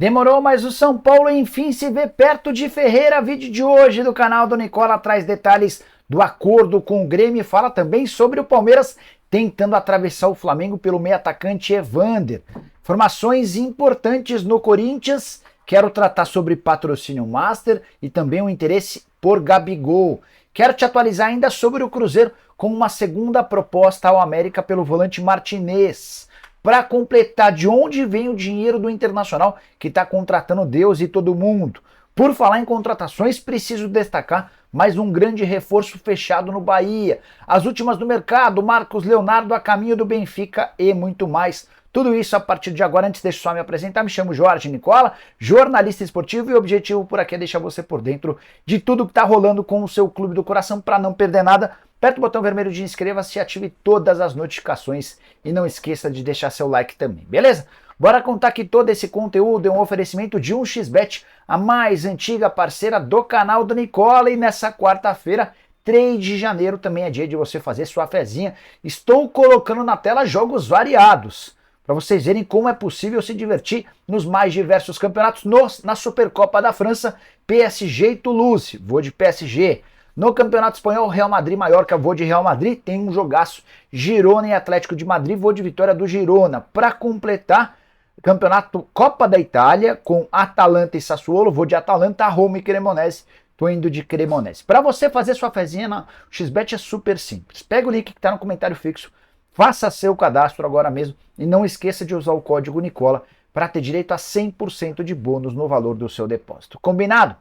Demorou, mas o São Paulo enfim se vê perto de Ferreira. Vídeo de hoje do canal do Nicola traz detalhes do acordo com o Grêmio e fala também sobre o Palmeiras tentando atravessar o Flamengo pelo meio atacante Evander. Informações importantes no Corinthians. Quero tratar sobre patrocínio master e também o interesse por Gabigol. Quero te atualizar ainda sobre o Cruzeiro com uma segunda proposta ao América pelo volante Martinez. Para completar, de onde vem o dinheiro do Internacional que está contratando Deus e todo mundo? Por falar em contratações, preciso destacar mais um grande reforço fechado no Bahia. As últimas do mercado, Marcos Leonardo a caminho do Benfica e muito mais. Tudo isso a partir de agora. Antes, deixa eu só me apresentar. Me chamo Jorge Nicola, jornalista esportivo, e o objetivo por aqui é deixar você por dentro de tudo que está rolando com o seu clube do coração para não perder nada. Aperta o botão vermelho de inscreva-se e ative todas as notificações e não esqueça de deixar seu like também, beleza? Bora contar que todo esse conteúdo é um oferecimento de 1xBet, a mais antiga parceira do canal do Nicola, e nessa quarta-feira, 3 de janeiro, também é dia de você fazer sua fezinha. Estou colocando na tela jogos variados, para vocês verem como é possível se divertir nos mais diversos campeonatos. Na Supercopa da França, PSG e Toulouse, vou de PSG. No Campeonato Espanhol, Real Madrid-Mallorca, vou de Real Madrid. Tem um jogaço, Girona e Atlético de Madrid, vou de vitória do Girona. Para completar, Campeonato Copa da Itália, com Atalanta e Sassuolo, vou de Atalanta, Roma e Cremonese. Tô indo de Cremonese. Para você fazer sua fezinha na XBet é super simples. Pega o link que está no comentário fixo, faça seu cadastro agora mesmo e não esqueça de usar o código Nicola para ter direito a 100% de bônus no valor do seu depósito. Combinado?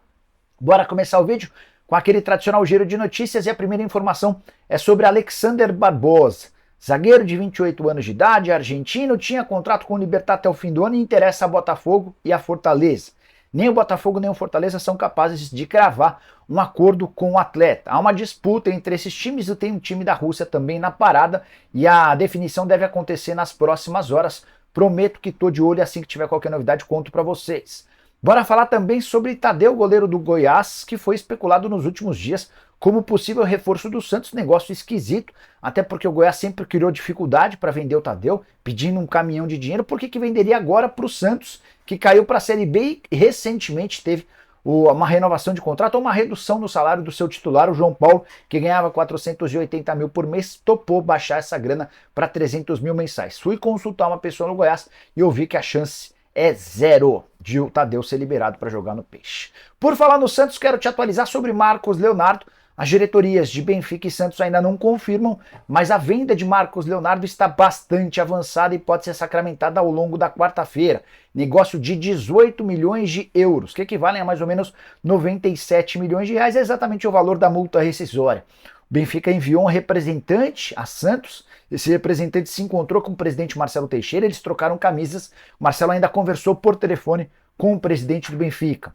Bora começar o vídeo com aquele tradicional giro de notícias, e a primeira informação é sobre Alexander Barbosa. Zagueiro de 28 anos de idade, argentino, tinha contrato com o Libertad até o fim do ano e interessa a Botafogo e a Fortaleza. Nem o Botafogo nem o Fortaleza são capazes de cravar um acordo com o atleta. Há uma disputa entre esses times e tem um time da Rússia também na parada e a definição deve acontecer nas próximas horas. Prometo que estou de olho, assim que tiver qualquer novidade conto para vocês. Bora falar também sobre Tadeu, goleiro do Goiás, que foi especulado nos últimos dias como possível reforço do Santos. Negócio esquisito, até porque o Goiás sempre criou dificuldade para vender o Tadeu, pedindo um caminhão de dinheiro. Por que venderia agora para o Santos, que caiu para a Série B e recentemente teve uma renovação de contrato, ou uma redução no salário do seu titular, o João Paulo, que ganhava 480 mil por mês, topou baixar essa grana para 300 mil mensais. Fui consultar uma pessoa no Goiás e ouvi que a chance é zero de o Tadeu ser liberado para jogar no Peixe. Por falar no Santos, quero te atualizar sobre Marcos Leonardo. As diretorias de Benfica e Santos ainda não confirmam, mas a venda de Marcos Leonardo está bastante avançada e pode ser sacramentada ao longo da quarta-feira. Negócio de 18 milhões de euros, que equivalem a mais ou menos 97 milhões de reais, é exatamente o valor da multa rescisória. O Benfica enviou um representante a Santos. Esse representante se encontrou com o presidente Marcelo Teixeira, eles trocaram camisas. O Marcelo ainda conversou por telefone com o presidente do Benfica.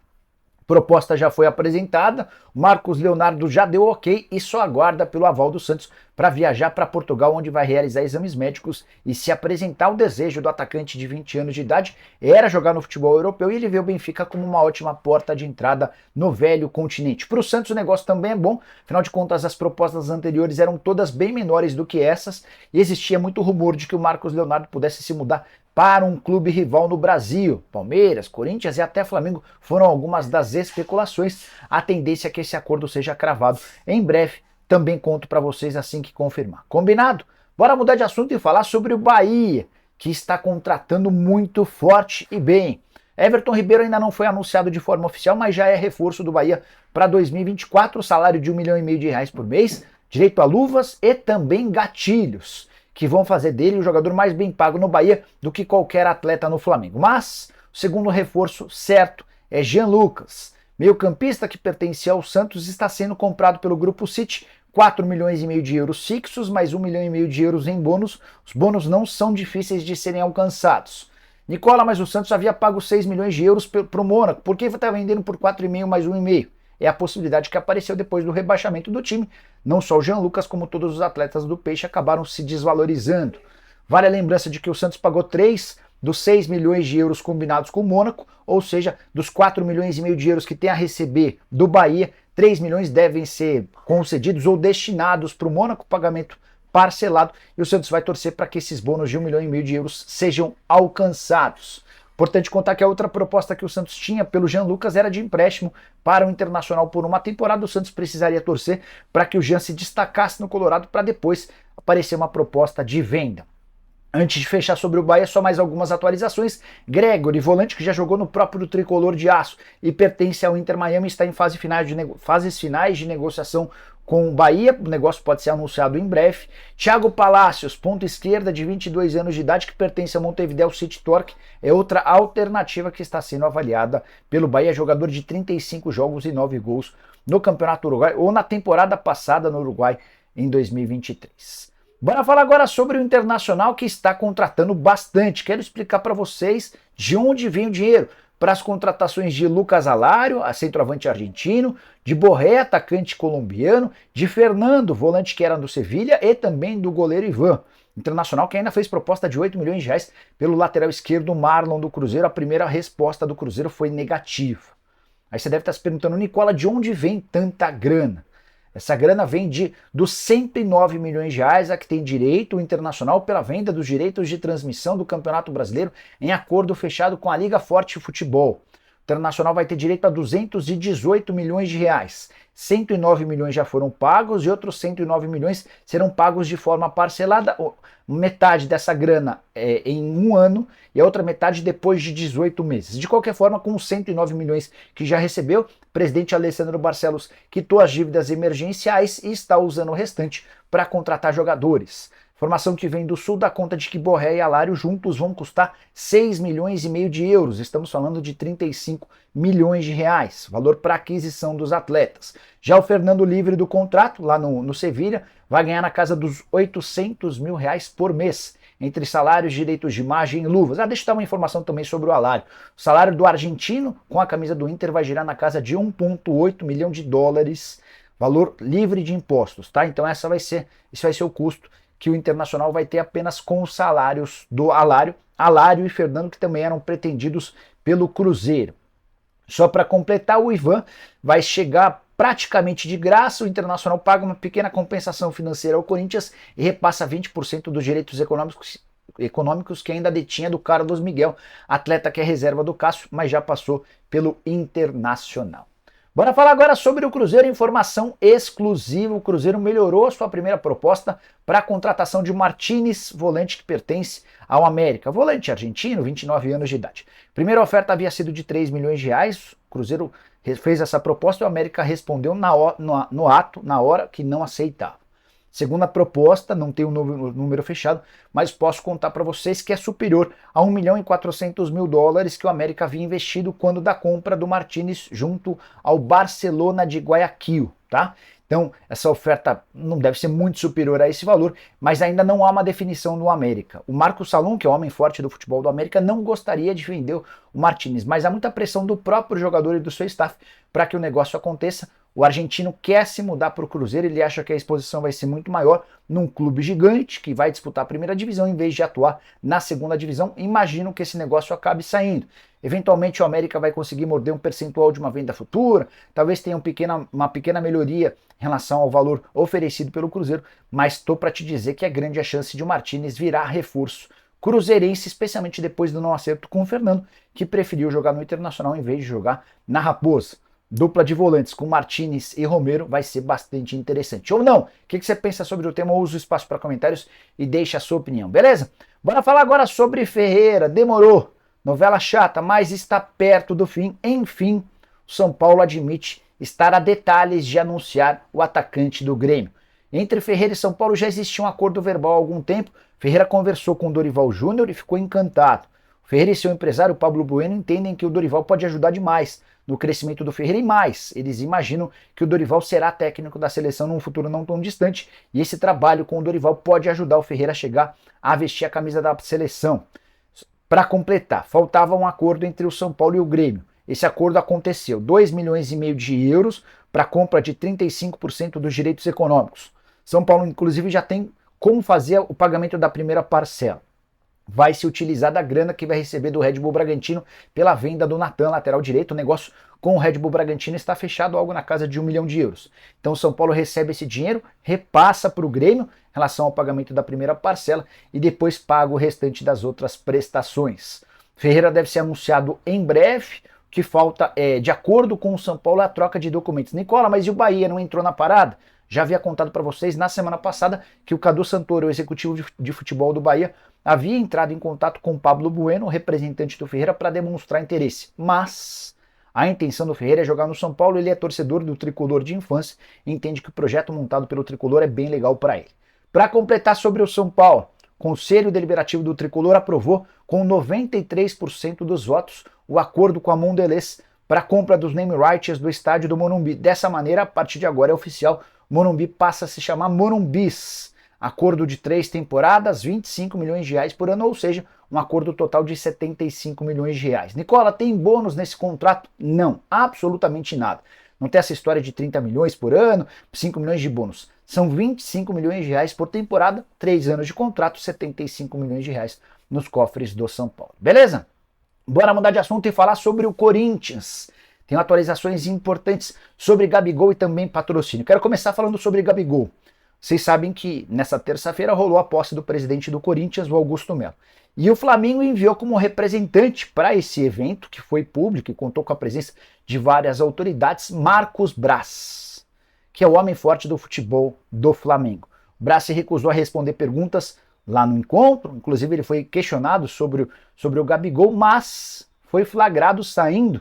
A proposta já foi apresentada, Marcos Leonardo já deu ok e só aguarda pelo aval do Santos para viajar para Portugal, onde vai realizar exames médicos e se apresentar. O desejo do atacante de 20 anos de idade era jogar no futebol europeu e ele vê o Benfica como uma ótima porta de entrada no velho continente. Para o Santos o negócio também é bom, afinal de contas as propostas anteriores eram todas bem menores do que essas e existia muito rumor de que o Marcos Leonardo pudesse se mudar para um clube rival no Brasil. Palmeiras, Corinthians e até Flamengo foram algumas das especulações. A tendência é que esse acordo seja cravado em breve. Também conto para vocês assim que confirmar. Combinado? Bora mudar de assunto e falar sobre o Bahia, que está contratando muito forte e bem. Everton Ribeiro ainda não foi anunciado de forma oficial, mas já é reforço do Bahia para 2024. Salário de R$1,5 milhão por mês, direito a luvas e também gatilhos, que vão fazer dele o jogador mais bem pago no Bahia do que qualquer atleta no Flamengo. Mas o segundo reforço certo é Jean Lucas, meio-campista que pertencia ao Santos, está sendo comprado pelo Grupo City, 4,5 milhões de euros fixos, mais 1,5 milhão de euros em bônus. Os bônus não são difíceis de serem alcançados. Nicola, mas o Santos havia pago 6 milhões de euros para o Mônaco, por que está vendendo por 4,5 mais 1,5? É a possibilidade que apareceu depois do rebaixamento do time. Não só o Jean Lucas, como todos os atletas do Peixe acabaram se desvalorizando. Vale a lembrança de que o Santos pagou 3 dos 6 milhões de euros combinados com o Mônaco, ou seja, dos 4,5 milhões de euros que tem a receber do Bahia, 3 milhões devem ser concedidos ou destinados para o Mônaco, pagamento parcelado, e o Santos vai torcer para que esses bônus de 1,5 milhão de euros sejam alcançados. Importante contar que a outra proposta que o Santos tinha pelo Jean Lucas era de empréstimo para o Internacional por uma temporada. O Santos precisaria torcer para que o Jean se destacasse no Colorado para depois aparecer uma proposta de venda. Antes de fechar sobre o Bahia, só mais algumas atualizações. Gregory, volante que já jogou no próprio tricolor de aço e pertence ao Inter Miami, está em fases finais de negociação com o Bahia. O negócio pode ser anunciado em breve. Thiago Palacios, ponta esquerda de 22 anos de idade, que pertence ao Montevideo City Torque, é outra alternativa que está sendo avaliada pelo Bahia, jogador de 35 jogos e 9 gols no Campeonato Uruguai, ou na temporada passada no Uruguai, em 2023. Bora falar agora sobre o Internacional, que está contratando bastante. Quero explicar para vocês de onde vem o dinheiro para as contratações de Lucas Alário, a centroavante argentino, de Borré, atacante colombiano, de Fernando, volante que era do Sevilha, e também do goleiro Ivan. Internacional que ainda fez proposta de 8 milhões de reais pelo lateral esquerdo Marlon do Cruzeiro. A primeira resposta do Cruzeiro foi negativa. Aí você deve estar se perguntando, Nicola, de onde vem tanta grana? Essa grana vem dos 109 milhões de reais a que tem direito o Internacional pela venda dos direitos de transmissão do Campeonato Brasileiro em acordo fechado com a Liga Forte Futebol. O Internacional vai ter direito a 218 milhões de reais. 109 milhões já foram pagos e outros 109 milhões serão pagos de forma parcelada. Metade dessa grana em um ano e a outra metade depois de 18 meses. De qualquer forma, com os 109 milhões que já recebeu, o presidente Alessandro Barcelos quitou as dívidas emergenciais e está usando o restante para contratar jogadores. Informação que vem do Sul dá conta de que Borré e Alário juntos vão custar 6 milhões e meio de euros. Estamos falando de 35 milhões de reais, valor para aquisição dos atletas. Já o Fernando, livre do contrato, lá no Sevilha, vai ganhar na casa dos 800 mil reais por mês, entre salários, direitos de imagem e luvas. Deixa eu dar uma informação também sobre o Alário. O salário do argentino com a camisa do Inter vai girar na casa de 1,8 milhão de dólares, valor livre de impostos, tá? Então esse vai ser o custo que o Internacional vai ter apenas com os salários do Alário e Fernando, que também eram pretendidos pelo Cruzeiro. Só para completar, o Ivan vai chegar praticamente de graça. O Internacional paga uma pequena compensação financeira ao Corinthians e repassa 20% dos direitos econômicos que ainda detinha do Carlos Miguel, atleta que é reserva do Cássio, mas já passou pelo Internacional. Bora falar agora sobre o Cruzeiro, informação exclusiva. O Cruzeiro melhorou a sua primeira proposta para a contratação de Martínez, volante que pertence ao América. Volante argentino, 29 anos de idade. Primeira oferta havia sido de 3 milhões de reais. O Cruzeiro fez essa proposta e o América respondeu na hora, que não aceitava. Segunda proposta, não tem um número fechado, mas posso contar para vocês que é superior a 1 milhão e 400 mil dólares que o América havia investido quando da compra do Martínez junto ao Barcelona de Guayaquil, tá? Então, essa oferta não deve ser muito superior a esse valor, mas ainda não há uma definição do América. O Marcos Salum, que é o homem forte do futebol do América, não gostaria de vender o Martínez, mas há muita pressão do próprio jogador e do seu staff para que o negócio aconteça. O argentino quer se mudar para o Cruzeiro, ele acha que a exposição vai ser muito maior num clube gigante que vai disputar a primeira divisão em vez de atuar na segunda divisão. Imagino que esse negócio acabe saindo. Eventualmente o América vai conseguir morder um percentual de uma venda futura, talvez tenha uma pequena melhoria em relação ao valor oferecido pelo Cruzeiro, mas estou para te dizer que é grande a chance de o Martínez virar reforço cruzeirense, especialmente depois do não acerto com o Fernando, que preferiu jogar no Internacional em vez de jogar na Raposa. Dupla de volantes com Martínez e Romero vai ser bastante interessante. Ou não? O que você pensa sobre o tema? Usa o espaço para comentários e deixa a sua opinião, beleza? Bora falar agora sobre Ferreira. Demorou. Novela chata, mas está perto do fim. Enfim, o São Paulo admite estar a detalhes de anunciar o atacante do Grêmio. Entre Ferreira e São Paulo já existia um acordo verbal há algum tempo. Ferreira conversou com o Dorival Júnior e ficou encantado. Ferreira e seu empresário Pablo Bueno entendem que o Dorival pode ajudar demais no crescimento do Ferreira e mais. Eles imaginam que o Dorival será técnico da seleção num futuro não tão distante e esse trabalho com o Dorival pode ajudar o Ferreira a chegar a vestir a camisa da seleção. Para completar, faltava um acordo entre o São Paulo e o Grêmio. Esse acordo aconteceu, 2 milhões e meio de euros para a compra de 35% dos direitos econômicos. São Paulo, inclusive, já tem como fazer o pagamento da primeira parcela. Vai se utilizar da grana que vai receber do Red Bull Bragantino pela venda do Natan, lateral direito. O negócio com o Red Bull Bragantino está fechado, algo na casa de 1 milhão de euros. Então o São Paulo recebe esse dinheiro, repassa para o Grêmio em relação ao pagamento da primeira parcela e depois paga o restante das outras prestações. Ferreira deve ser anunciado em breve. O que falta é, de acordo com o São Paulo, a troca de documentos. Nicola, mas e o Bahia não entrou na parada? Já havia contado para vocês na semana passada que o Cadu Santoro, o executivo de futebol do Bahia, havia entrado em contato com o Pablo Bueno, representante do Ferreira, para demonstrar interesse. Mas a intenção do Ferreira é jogar no São Paulo, ele é torcedor do Tricolor de infância e entende que o projeto montado pelo Tricolor é bem legal para ele. Para completar sobre o São Paulo, o Conselho Deliberativo do Tricolor aprovou com 93% dos votos o acordo com a Mondelez para a compra dos name rights do estádio do Morumbi. Dessa maneira, a partir de agora é oficial, Morumbi passa a se chamar Morumbis. Acordo de 3 temporadas, 25 milhões de reais por ano, ou seja, um acordo total de 75 milhões de reais. Nicola, tem bônus nesse contrato? Não, absolutamente nada. Não tem essa história de 30 milhões por ano, 5 milhões de bônus. São 25 milhões de reais por temporada, 3 anos de contrato, 75 milhões de reais nos cofres do São Paulo. Beleza? Bora mudar de assunto e falar sobre o Corinthians. Tem atualizações importantes sobre Gabigol e também patrocínio. Quero começar falando sobre Gabigol. Vocês sabem que nessa terça-feira rolou a posse do presidente do Corinthians, o Augusto Melo. E o Flamengo enviou como representante para esse evento, que foi público e contou com a presença de várias autoridades, Marcos Braz, que é o homem forte do futebol do Flamengo. O Braz se recusou a responder perguntas lá no encontro, inclusive ele foi questionado sobre o Gabigol, mas foi flagrado saindo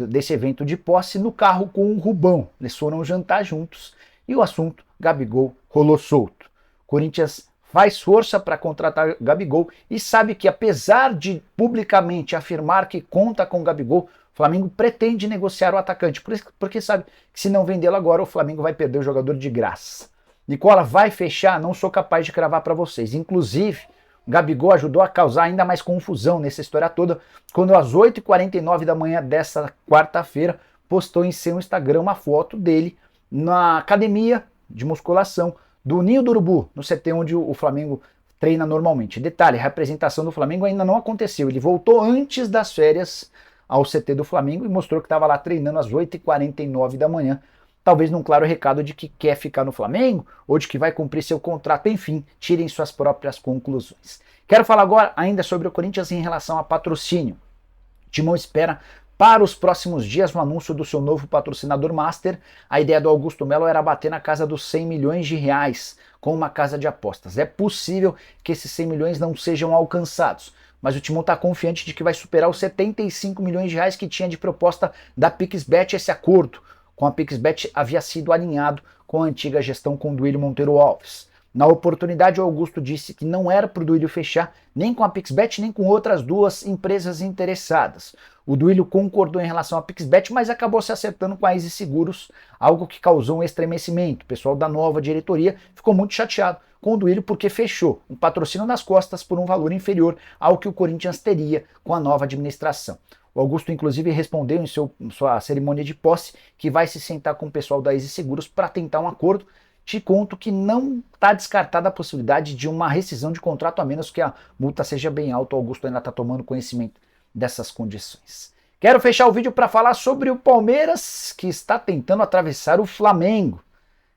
desse evento de posse no carro com o Rubão. Eles foram jantar juntos e o assunto Gabigol rolou solto. Corinthians faz força para contratar Gabigol e sabe que, apesar de publicamente afirmar que conta com Gabigol, o Flamengo pretende negociar o atacante, porque sabe que se não vendê-lo agora, o Flamengo vai perder o jogador de graça. Nicola, vai fechar? Não sou capaz de cravar para vocês. Inclusive, o Gabigol ajudou a causar ainda mais confusão nessa história toda, quando às 8h49 da manhã dessa quarta-feira, postou em seu Instagram uma foto dele na academia de musculação do Ninho do Urubu, no CT onde o Flamengo treina normalmente. Detalhe, a representação do Flamengo ainda não aconteceu. Ele voltou antes das férias ao CT do Flamengo e mostrou que estava lá treinando às 8h49 da manhã, talvez num claro recado de que quer ficar no Flamengo ou de que vai cumprir seu contrato. Enfim, tirem suas próprias conclusões. Quero falar agora ainda sobre o Corinthians em relação a patrocínio. O Timão espera para os próximos dias o anúncio do seu novo patrocinador master. A ideia do Augusto Melo era bater na casa dos 100 milhões de reais com uma casa de apostas. É possível que esses 100 milhões não sejam alcançados, mas o Timão está confiante de que vai superar os 75 milhões de reais que tinha de proposta da PixBet. Esse acordo com a PixBet havia sido alinhado com a antiga gestão com o Duílio Monteiro Alves. Na oportunidade, o Augusto disse que não era para o Duílio fechar nem com a PixBet, nem com outras duas empresas interessadas. O Duílio concordou em relação à PixBet, mas acabou se acertando com a Easy Seguros, algo que causou um estremecimento. O pessoal da nova diretoria ficou muito chateado com o Duílio porque fechou um patrocínio nas costas por um valor inferior ao que o Corinthians teria com a nova administração. O Augusto, inclusive, respondeu em sua cerimônia de posse que vai se sentar com o pessoal da Easy Seguros para tentar um acordo. Te conto que não está descartada a possibilidade de uma rescisão de contrato, a menos que a multa seja bem alta. O Augusto ainda está tomando conhecimento dessas condições. Quero fechar o vídeo para falar sobre o Palmeiras, que está tentando atravessar o Flamengo.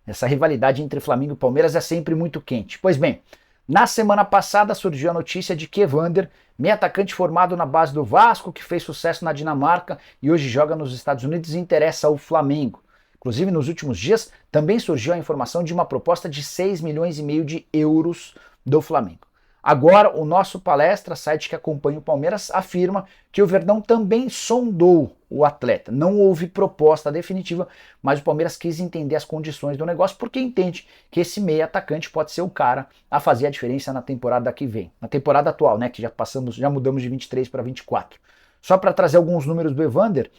Essa rivalidade entre Flamengo e Palmeiras é sempre muito quente. Pois bem, na semana passada surgiu a notícia de que Evander, meio atacante formado na base do Vasco, que fez sucesso na Dinamarca e hoje joga nos Estados Unidos, interessa ao Flamengo. Inclusive, nos últimos dias, também surgiu a informação de uma proposta de 6,5 milhões de euros do Flamengo. Agora, o nosso Palestra, site que acompanha o Palmeiras, afirma que o Verdão também sondou o atleta. Não houve proposta definitiva, mas o Palmeiras quis entender as condições do negócio porque entende que esse meio atacante pode ser o cara a fazer a diferença na temporada que vem. Na temporada atual, né, que já mudamos de 23 para 24. Só para trazer alguns números do Evander,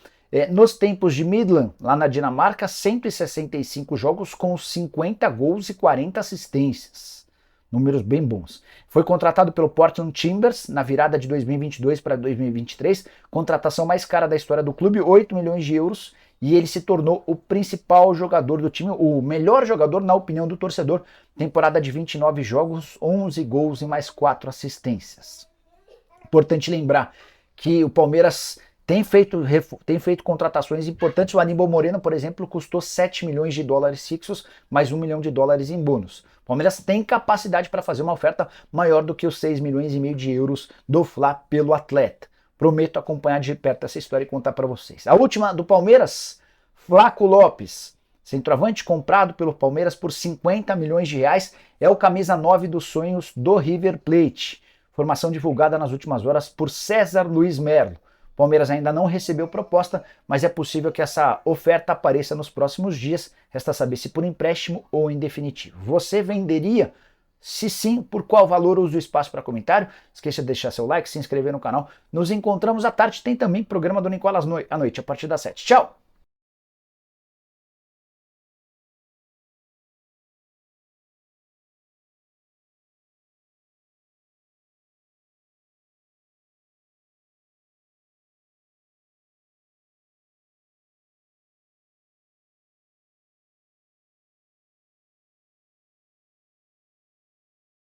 nos tempos de Midland, lá na Dinamarca, 165 jogos com 50 gols e 40 assistências. Números bem bons. Foi contratado pelo Portland Timbers na virada de 2022 para 2023, contratação mais cara da história do clube, 8 milhões de euros, e ele se tornou o principal jogador do time, o melhor jogador na opinião do torcedor. Temporada de 29 jogos, 11 gols e mais 4 assistências. Importante lembrar que o Palmeiras tem feito contratações importantes. O Aníbal Moreno, por exemplo, custou 7 milhões de dólares fixos, mais 1 milhão de dólares em bônus. O Palmeiras tem capacidade para fazer uma oferta maior do que os 6 milhões e meio de euros do Fla pelo atleta. Prometo acompanhar de perto essa história e contar para vocês. A última do Palmeiras, Flaco Lopes, centroavante comprado pelo Palmeiras por 50 milhões de reais, é o camisa 9 dos sonhos do River Plate. Informação divulgada nas últimas horas por César Luiz Merlo. O Palmeiras ainda não recebeu proposta, mas é possível que essa oferta apareça nos próximos dias. Resta saber se por empréstimo ou em definitivo. Você venderia? Se sim, por qual valor? Use o espaço para comentário. Esqueça de deixar seu like, se inscrever no canal. Nos encontramos à tarde. Tem também programa do Nicolas à noite, a partir das 7. Tchau!